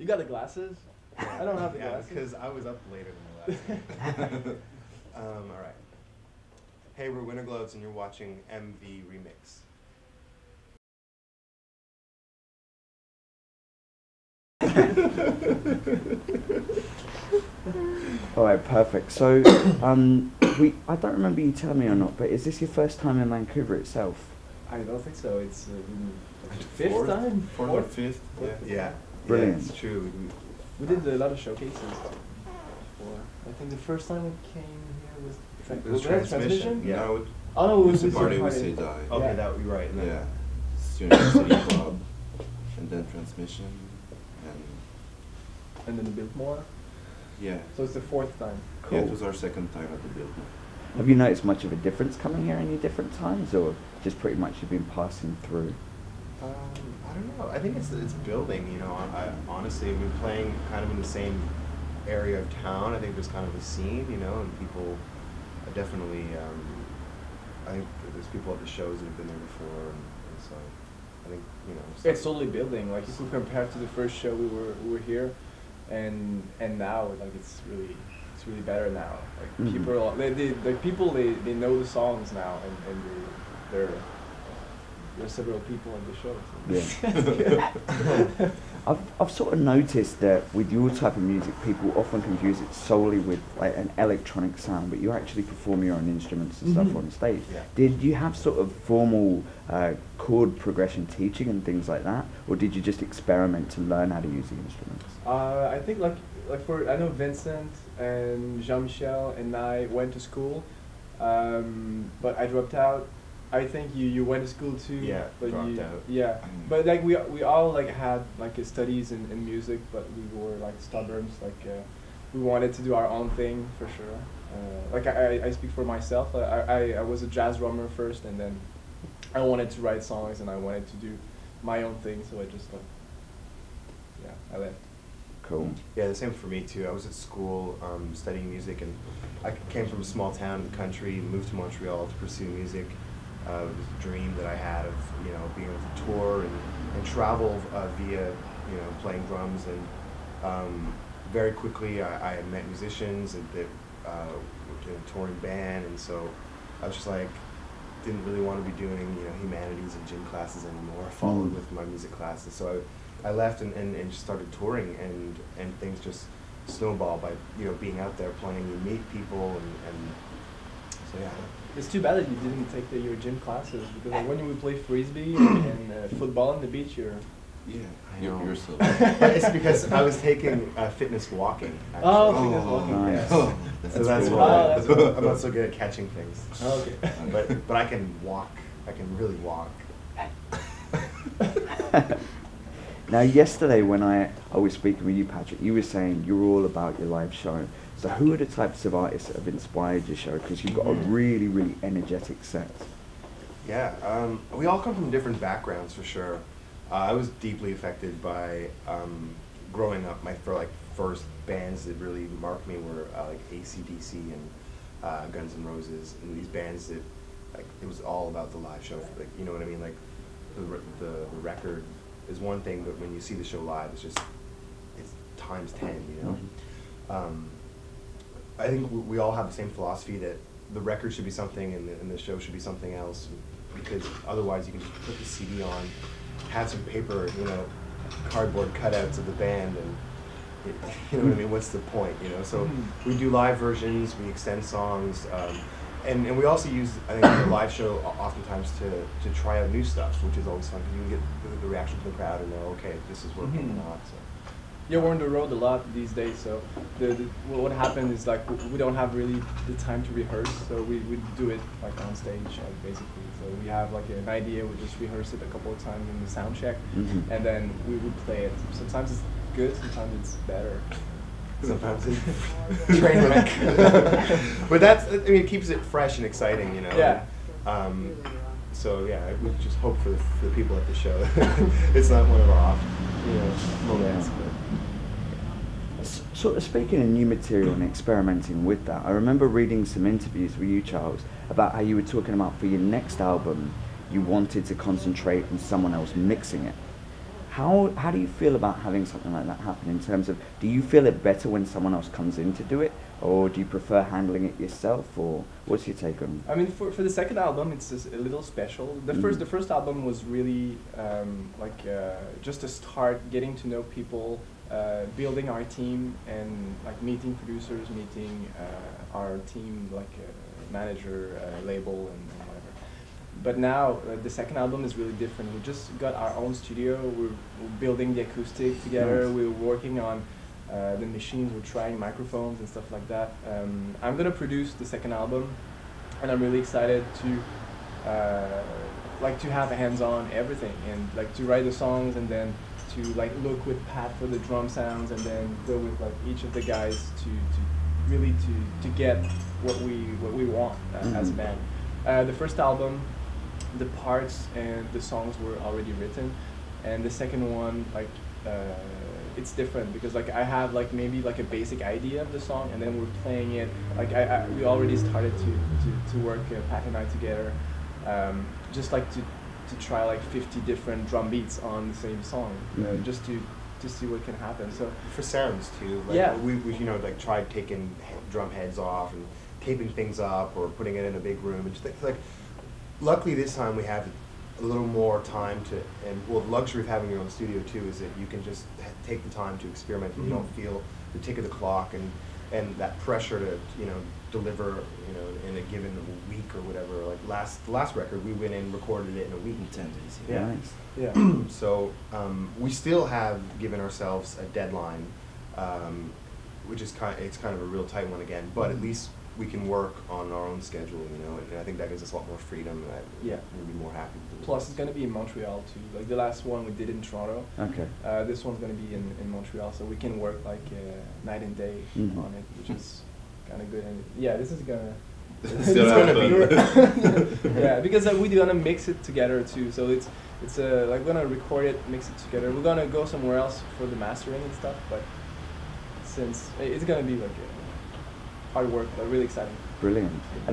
You got the glasses? I don't have the Yeah, glasses. because I was up later than the last night. All right. Hey, we're Winter Globes, and you're watching MV Remix. All right, perfect. So, I don't remember you telling me or not, but is this your first time in Vancouver itself? I don't think so. It's fifth Fourth? time? Fourth or fifth? Fourth? Yeah. Brilliant. Yeah, it's true. We did a lot of showcases before. I think the first time we came here was It was transmission. Yeah. No, Oh no, it was the with party your with party. Seidai. Okay, Yeah. that would be right. And then Yeah. Student City Club. And then transmission. And And then the Biltmore. yeah. So it's the fourth time. Yeah, it Cool. was our second time at the building. Have you noticed much of a difference coming here any different times, or just pretty much you've been passing through? I don't know. I think it's building. You know, honestly, we've been playing kind of in the same area of town. I think there's kind of a scene, you know, and people are definitely. I think there's people at the shows that have been there before, and so I think It's totally building. Like if we compare to the first show we were here, and now like it's really better now. Like Mhm. people they know the songs now, and there's several people in the show. So. I've sort of noticed that with your type of music, people often confuse it solely with like an electronic sound, but you actually perform your own instruments and stuff Mhm. on stage. Yeah. Did you have sort of formal chord progression teaching and things like that, or did you just experiment to learn how to use the instruments? I think like I know Vincent and Jean-Michel and I went to school, but I dropped out. I think you went to school too. Yeah, but dropped you, out. Yeah, but like we all like had like studies in music, but we were like stubborn. Like we wanted to do our own thing for sure. Like I speak for myself. I was a jazz drummer first, and then I wanted to write songs and I wanted to do my own thing. So I just like I left. Cool. Yeah, the same for me too. I was at school studying music, and I came from a small town in the country, moved to Montreal to pursue music. It was a dream that I had of being able to tour and travel via playing drums, and very quickly I met musicians and that were in a touring band, and so I was just like didn't really want to be doing humanities and gym classes anymore. I followed with my music classes, so I left and just started touring, and things just snowballed by being out there playing. You meet people, and so yeah. It's too bad that you didn't take your gym classes, because like, when you would play frisbee and football on the beach, you're... Yeah, I know. you're so. It's because I was taking fitness walking. Actually. Oh, fitness walking. nice. Yes. Oh, So that's cool. why Oh, that's cool. I'm not so good at catching things. Oh, okay. But I can walk. I can really walk. Now, yesterday when I was speaking with you, Patrick, you were saying you're all about your live show. So who are the types of artists that have inspired your show? Because you've got a really, really energetic set. Yeah, we all come from different backgrounds for sure. I was deeply affected by growing up. My first bands that really marked me were like AC/DC and Guns N' Roses, and these bands that like it was all about the live show. Like you know what I mean? Like the record is one thing, but when you see the show live, it's times 10. You know. I think we all have the same philosophy that the record should be something and the show should be something else, because otherwise you can just put the CD on, have some paper, cardboard cutouts of the band, and you know what I mean? What's the point, So we do live versions, we extend songs, and we also use, I think, the live show oftentimes to try out new stuff, which is always fun, because you can get the reaction from the crowd and know, okay, this is working or not. So. Yeah, we're on the road a lot these days, so what happened is like we don't have really the time to rehearse, so we do it like on stage, like, basically. So we have like an idea, we just rehearse it a couple of times in the sound check, and then we would play it. Sometimes it's good, sometimes it's better. Sometimes it's train wreck. But it keeps it fresh and exciting, Yeah. So yeah, we just hope for the people at the show. It's not one of our off, moments. Yeah. Sort of speaking of new material and experimenting with that, I remember reading some interviews with you, Charles, about how you were talking about for your next album, you wanted to concentrate on someone else mixing it. How do you feel about having something like that happen in terms of, do you feel it better when someone else comes in to do it, or do you prefer handling it yourself, or what's your take on? I mean, for the second album, it's just a little special. The first album was really just a start, getting to know people, building our team, and like meeting producers, meeting our team, like manager, label, and whatever. But now the second album is really different. We just got our own studio. We're building the acoustic together. Nice. We're working on the machines. We're trying microphones and stuff like that. I'm gonna produce the second album, and I'm really excited to to have hands-on everything, and like to write the songs, and then to like look with Pat for the drum sounds, and then go with like each of the guys to really to get what we want as a band. The first album, the parts and the songs were already written, and the second one, it's different because like I have like maybe like a basic idea of the song, and then we're playing it. Like we already started to work, Pat and I together, just like to try like 50 different drum beats on the same song, just to see what can happen. So for sounds too, like yeah, we like tried taking drum heads off and taping things up or putting it in a big room and just like. Luckily this time we have a little more time to, and well, the luxury of having your own studio too is that you can just take the time to experiment, and you don't feel the tick of the clock and that pressure to deliver in a given week or whatever. Like the last record we went in, recorded it in a week. In 10 days. Yeah. Nice. Yeah. So we still have given ourselves a deadline, which is kind of a real tight one again, but at least we can work on our own schedule, and I think that gives us a lot more freedom. And we'll be more happy. Plus, it's gonna be in Montreal too. Like the last one we did in Toronto. Okay. This one's gonna be in Montreal, so we can work like night and day on it, which is kind of good. And yeah, this is gonna. It's gonna be. Yeah, because we're gonna mix it together too. So it's like we're gonna record it, mix it together. We're gonna go somewhere else for the mastering and stuff, but since it's gonna be like hard work, but really exciting. Brilliant. And